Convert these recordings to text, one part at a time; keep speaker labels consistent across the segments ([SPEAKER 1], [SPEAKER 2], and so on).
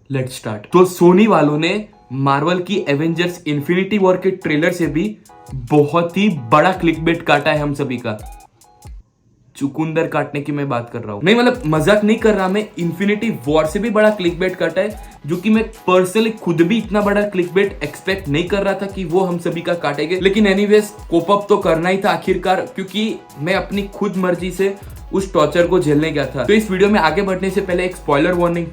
[SPEAKER 1] Let's start. तो सोनी वालों ने मार्वल की एवेंजर्स इन्फिनिटी वॉर के ट्रेलर से भी बहुत ही बड़ा क्लिकबेट काटा है हम सभी का। चुकुंदर काटने की मैं बात कर रहा हूं, नहीं मतलब मजाक नहीं कर रहा मैं। इन्फिनिटी वॉर से भी बड़ा क्लिकबेट काटा है, जो कि मैं पर्सनली खुद भी इतना बड़ा क्लिकबेट एक्सपेक्ट नहीं कर रहा था कि वो हम सभी का काटेंगे। लेकिन एनीवेज कोप अप तो करना ही था आखिरकार, क्योंकि मैं अपनी खुद मर्जी से उस टॉर्चर को झेलने गया था। तो इस वीडियो में आगे बढ़ने से पहले एक स्पॉइलर वार्निंग।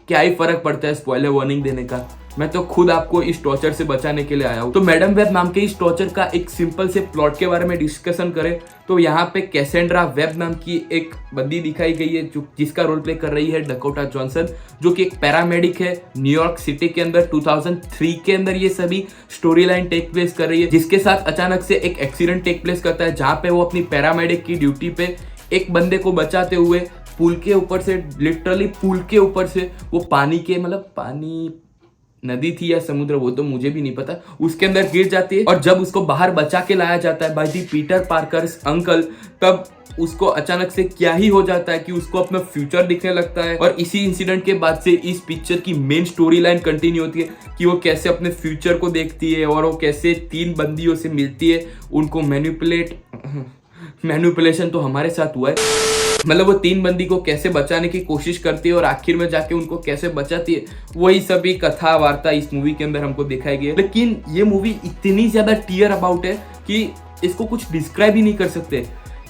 [SPEAKER 1] क्या ही फर्क पड़ता है स्पॉइलर वार्निंग देने का, मैं तो खुद आपको इस टॉर्चर से बचाने के लिए आया हूं। तो मैडम वेब नाम के इस टॉर्चर का एक सिंपल से प्लॉट के बारे में डिस्कशन करें तो यहाँ पे कैसेंड्रा वेब नाम की एक बंदी दिखाई गई है, जो जिसका रोल प्ले कर रही है डकोटा जॉनसन, जो कि एक पैरामेडिक है न्यूयॉर्क सिटी के अंदर। 2003 के अंदर ये सभी स्टोरी लाइन टेक प्लेस कर रही है, जिसके साथ अचानक से एक एक्सीडेंट टेक प्लेस करता है, जहाँ पे वो अपनी पैरामेडिक की ड्यूटी पे एक बंदे को बचाते हुए पुल के ऊपर से, लिटरली पुल के ऊपर से वो पानी के, मतलब पानी नदी थी या समुद्र वो तो मुझे भी नहीं पता, उसके अंदर गिर जाती है। और जब उसको बाहर बचा के लाया जाता है by the Peter Parker's uncle, तब उसको अचानक से क्या ही हो जाता है कि उसको अपना फ्यूचर दिखने लगता है। और इसी इंसिडेंट के बाद से इस पिक्चर की मेन स्टोरी लाइन कंटिन्यू होती है कि वो कैसे अपने फ्यूचर को देखती है और वो कैसे 3 बंदियों से मिलती है, उनको मैनिपुलेशन तो हमारे साथ हुआ है, मतलब वो 3 बंदी को कैसे बचाने की कोशिश करती है और आखिर में जाके उनको कैसे बचाती है, वही सभी कथा वार्ता इस मूवी के अंदर हमको दिखाई गई है। लेकिन ये मूवी इतनी ज्यादा टीयर अबाउट है कि इसको कुछ डिस्क्राइब ही नहीं कर सकते।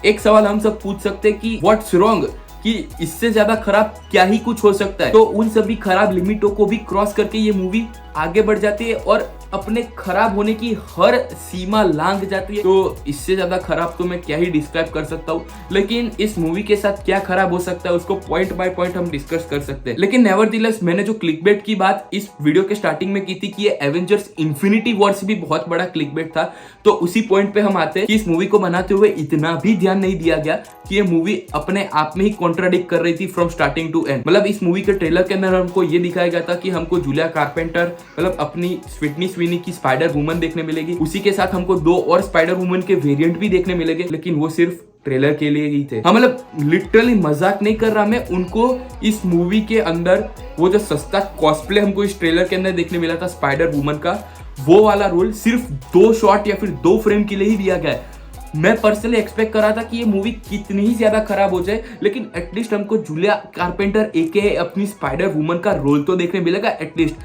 [SPEAKER 1] एक सवाल हम सब पूछ सकते हैं कि व्हाट्स रॉन्ग, कि इससे ज्यादा खराब क्या ही कुछ हो सकता है। तो उन सभी खराब लिमिटों को भी क्रॉस करके ये मूवी आगे बढ़ जाती है और अपने खराब होने की हर सीमा लांघ जाती है। तो इससे ज्यादा खराब तो मैं क्या ही डिस्क्राइब कर सकता हूँ। लेकिन इस मूवी के साथ क्या खराब हो सकता है उसको पॉइंट बाय पॉइंट हम डिस्कस कर सकते हैं। लेकिन नेवरदीलेस मैंने जो क्लिकबेट की बात इस वीडियो के स्टार्टिंग में की थी कि ये एवेंजर्स इन्फिनिटी वॉर से भी बहुत बड़ा क्लिकबेट था, तो उसी पॉइंट पे हम आते हैं कि इस मूवी को बनाते हुए इतना भी ध्यान नहीं दिया गया कि ये मूवी अपने आप में ही कॉन्ट्राडिक्ट कर रही थी फ्रॉम स्टार्टिंग टू एंड। मतलब इस मूवी के ट्रेलर के अंदर हमको ये दिखाया गया था कि हमको जूलिया कारपेंटर, मतलब अपनी स्वीटनी स्वीनी की स्पाइडर वुमन देखने मिलेगी, उसी के साथ हमको 2 और स्पाइडर वुमन के वेरिएंट भी देखने मिलेंगे, लेकिन वो सिर्फ ट्रेलर के लिए ही थे। हाँ मतलब लिटरली मजाक नहीं कर रहा मैं, उनको इस मूवी के अंदर वो जो सस्ता कॉस्प्ले हमको इस ट्रेलर के अंदर देखने मिला था स्पाइडर वुमन का, वो वाला रोल सिर्फ 2 शॉट या फिर 2 फ्रेम के लिए ही दिया गया है। मैं पर्सनली एक्सपेक्ट कर रहा था कि ये मूवी कितनी ही ज्यादा खराब हो जाए, लेकिन एटलीस्ट हमको जूलिया कारपेंटर एके अपनी स्पाइडर वुमन का रोल तो देखने मिलेगा एटलीस्ट।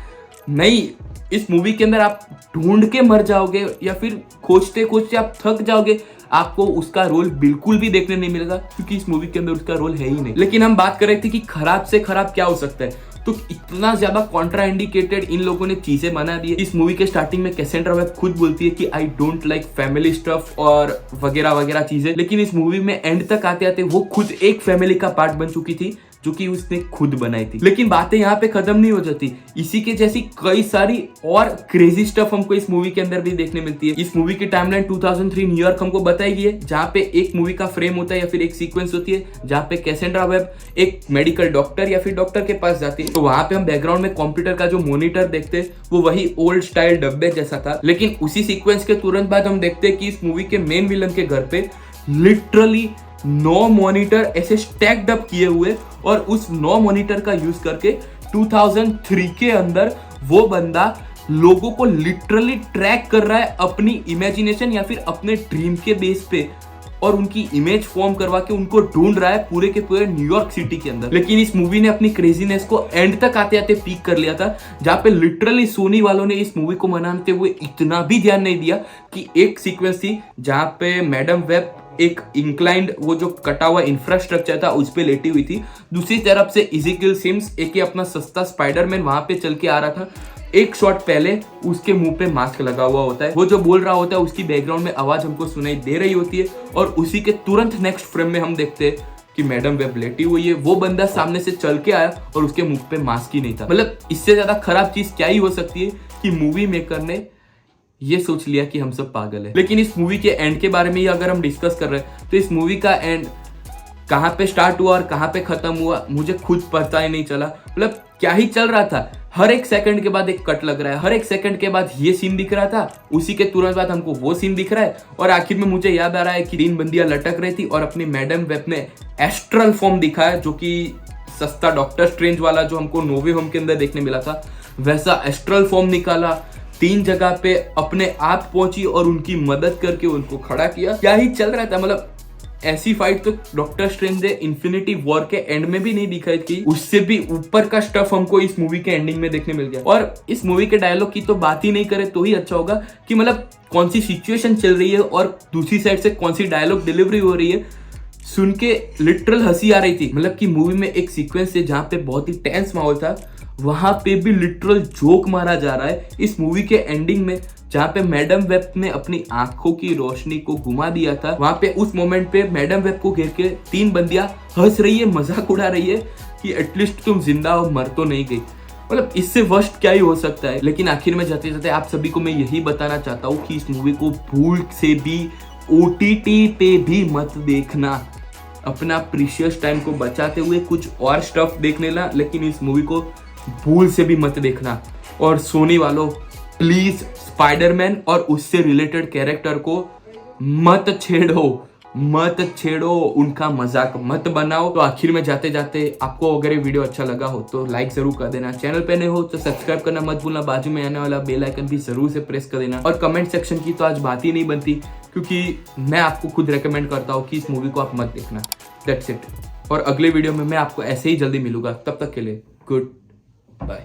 [SPEAKER 1] नहीं, इस मूवी के अंदर आप ढूंढ के मर जाओगे या फिर खोजते खोजते आप थक जाओगे, आपको उसका रोल बिल्कुल भी देखने नहीं मिलेगा, क्योंकि इस मूवी के अंदर उसका रोल है ही नहीं। लेकिन हम बात कर रहे थे कि खराब से खराब क्या हो सकता है, तो इतना ज्यादा कॉन्ट्रा इंडिकेटेड इन लोगों ने चीजें बना दी है। इस मूवी के स्टार्टिंग में कैसेंड्रा वेब खुद बोलती है कि I don't like family stuff और वगैरह वगैरह चीजें, लेकिन इस मूवी में एंड तक आते आते वो खुद एक फैमिली का पार्ट बन चुकी थी, जो कि उसने खुद बनाई थी। लेकिन बातें यहाँ पे खत्म नहीं हो जाती, इसी के जैसी कई सारी और क्रेजी स्टफ हमको इस मूवी के अंदर भी देखने मिलती है। इस मूवी की टाइमलाइन 2003 न्यूयॉर्क हमको बताई गई है, जहाँ पे एक मूवी का फ्रेम होता है या फिर एक सीक्वेंस होती है जहाँ पे कैसेंड्रा वेब एक मेडिकल डॉक्टर या फिर डॉक्टर के पास जाती है। तो वहां पे हम बैकग्राउंड में कंप्यूटर का जो मॉनिटर देखते हैं वो वही ओल्ड स्टाइल डब्बे जैसा था। लेकिन उसी सीक्वेंस के तुरंत बाद हम देखते हैं कि इस मूवी के मेन विलन के घर पे लिटरली 9 मॉनिटर ऐसे स्टैक्ड अप किए हुए, और उस 9 मॉनिटर का यूज करके 2003 के अंदर वो बंदा लोगों को लिटरली ट्रैक कर रहा है अपनी इमेजिनेशन या फिर अपने ड्रीम के बेस पे, और उनकी इमेज फॉर्म करवा के उनको ढूंढ रहा है पूरे के पूरे न्यूयॉर्क सिटी के अंदर। लेकिन इस मूवी ने अपनी क्रेजीनेस को एंड तक आते आते पीक कर लिया था, जहां पे लिटरली सोनी वालों ने इस मूवी को मनाते हुए इतना भी ध्यान नहीं दिया कि एक सीक्वेंस थी जहां पे मैडम वेब एक इंक्लाइंड, वो जो कटा हुआ इंफ्रास्ट्रक्चर था उस पे लेटी हुई थी, दूसरी तरफ से इज़ेकिएल सिम्स एक अपना सस्ता स्पाइडरमैन वहां पे चल के आ रहा था। एक शॉट पहले उसके मुंह पे मास्क लगा हुआ होता है, वो जो बोल रहा होता है उसकी बैकग्राउंड में आवाज हमको सुनाई दे रही होती है, और उसी के तुरंत नेक्स्ट फ्रेम में हम देखते हैं कि मैडम वेब लेटी हुई है, वो बंदा सामने से चल के आया और उसके मुंह पे मास्क ही नहीं था। मतलब इससे ज्यादा खराब चीज क्या ही हो सकती है कि मूवी मेकर ने ये सोच लिया कि हम सब पागल है। लेकिन इस मूवी के एंड के बारे में ही अगर हम डिस्कस कर रहे हैं तो इस मूवी का एंड कहाँ पे स्टार्ट हुआ और कहाँ पे खत्म हुआ मुझे खुद पता ही नहीं चला। मतलब क्या ही चल रहा था, हर एक सेकंड के बाद एक कट लग रहा है, हर एक सेकंड के बाद ये सीन दिख रहा था, उसी के तुरंत बाद हमको वो सीन दिख रहा है, और आखिर में मुझे याद आ रहा है कि 3 बंदियां लटक रही थी और अपनी मैडम वेब ने एस्ट्रल फॉर्म दिखाया, जो कि सस्ता डॉक्टर स्ट्रेंज वाला जो हमको नोवे होम के अंदर देखने मिला था, वैसा एस्ट्रल फॉर्म निकाला, 3 जगह पे अपने आप पहुंची और उनकी मदद करके उनको खड़ा किया। क्या ही चल रहा था, मतलब ऐसी फाइट तो डॉक्टर स्ट्रेंज ने इन्फिनिटी वॉर के एंड में भी नहीं दिखाई थी। उससे भी ऊपर का स्टफ हमको इस मूवी के एंडिंग में देखने मिल गया। और इस मूवी के डायलॉग की तो बात ही नहीं करे तो ही अच्छा होगा कि मतलब कौन सी सिचुएशन चल रही है और दूसरी साइड से कौन सी डायलॉग डिलीवरी हो रही है, सुन के लिटरल हंसी आ रही थी। मतलब कि मूवी में एक सीक्वेंस है जहां पे बहुत ही टेंस माहौल था, वहां पे भी लिटरल जोक मारा जा रहा है। इस मूवी के एंडिंग में जहां पे मैडम वेब ने अपनी आंखों की रोशनी को घुमा दिया था, वहां पे उस मोमेंट पे मैडम वेब को घेर के 3 बंदियां हंस रही है, मजाक उड़ा रही है कि एटलीस्ट तुम जिंदा हो, मर तो नहीं गई। मतलब इससे वर्स्ट क्या ही हो सकता है। लेकिन आखिर में जाते जाते आप सभी को मैं यही बताना चाहता हूँ कि इस मूवी को भूल से भी OTT पे भी मत देखना। अपना प्रीशियस टाइम को बचाते हुए कुछ और स्टफ देख लेना, लेकिन इस मूवी को भूल से भी मत देखना। और सोनी वालों प्लीज स्पाइडरमैन और उससे रिलेटेड कैरेक्टर को मत छेड़ो, उनका मजाक मत बनाओ। तो आखिर में जाते जाते आपको अगर ये वीडियो अच्छा लगा हो तो लाइक जरूर कर देना, चैनल पे नए हो तो सब्सक्राइब करना मत भूलना, बाजू में आने वाला बेल आइकन भी जरूर से प्रेस कर देना। और कमेंट सेक्शन की तो आज बात ही नहीं बनती, क्योंकि मैं आपको खुद रेकमेंड करता हूँ कि इस मूवी को आप मत देखना। That's it. और अगले वीडियो में मैं आपको ऐसे ही जल्दी मिलूंगा, तब तक के लिए गुड बाय।